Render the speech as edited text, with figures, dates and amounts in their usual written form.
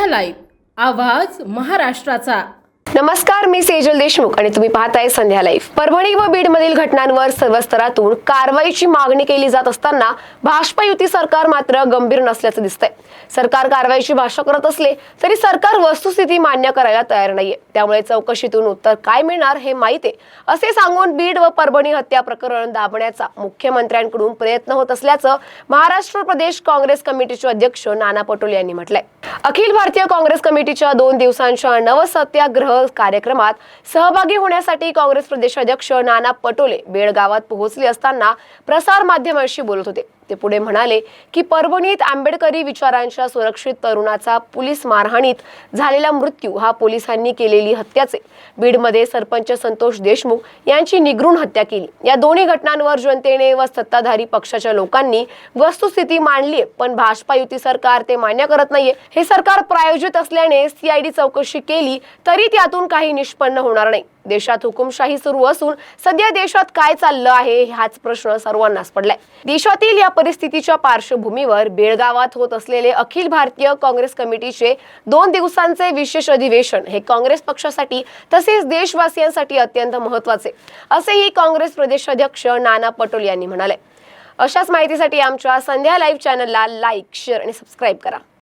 संध्या live आवाज महाराष्ट्राचा। नमस्कार, मी सेजल देशमुख आणि तुम्ही पाहताय संध्या लाईव्ह। परभणी व बीड मधील घटनांवर सर्व स्तरातून कारवाईची मागणी केली जात असताना भाजपा युती सरकार मात्र गंभीर नसल्याचं दिसतंय। सरकार कारवाईची भाषा करत असले तरी सरकार वस्तुस्थिती मान्य करायला तयार नाहीये, त्यामुळे चौकशीतून उत्तर काय मिळणार हे माहिती आहे असे सांगून बीड व परभणी हत्या प्रकरण दाबण्याचा मुख्यमंत्र्यांकडून प्रयत्न होत असल्याचं महाराष्ट्र प्रदेश काँग्रेस कमिटीचे अध्यक्ष नाना पटोले यांनी म्हटलंय। अखिल भारतीय काँग्रेस कमिटीच्या 2 दिवसांच्या नवसत्याग्रह कार्यक्रमात सहभागी होण्यासाठी काँग्रेस प्रदेशाध्यक्ष नाना पटोले बेळगावात पोहोचले असताना प्रसार माध्यमांशी बोलत होते। ते पुढे म्हणाले की परभणीत आंबेडकरी विचारांच्या सुरक्षित तरुणाचा पोलीस मारहाणीत झालेला मृत्यू हा पोलिसांनी केलेली हत्याचे। बीडमध्ये सरपंच संतोष देशमुख यांची निगृण हत्या केली। या दोन्ही घटनांवर जनतेने व सत्ताधारी पक्षाच्या लोकांनी वस्तुस्थिती मांडली, पण भाजपा युती सरकार ते मान्य करत नाहीये। हे सरकार प्रायोजित असल्याने सीआयडी चौकशी केली तरी त्यातून काही निष्पन्न होणार नाही। देशात हुकुमशाही सुरू असून सध्या देशात काय चाललं आहे हाच प्रश्न सर्वांनाच पडलाय। देशातील या परिस्थितीच्या पार्श्वभूमीवर बेळगावात होत असलेले अखिल भारतीय काँग्रेस कमिटीचे 2 दिवसांचे विशेष अधिवेशन हे काँग्रेस पक्षासाठी तसेच देशवासियांसाठी अत्यंत महत्त्वाचे असेही काँग्रेस प्रदेशाध्यक्ष नाना पटोले यांनी म्हणाले। अशाच माहितीसाठी आमच्या संध्या लाईव्ह चॅनलला लाईक, शेअर आणि सबस्क्राईब करा।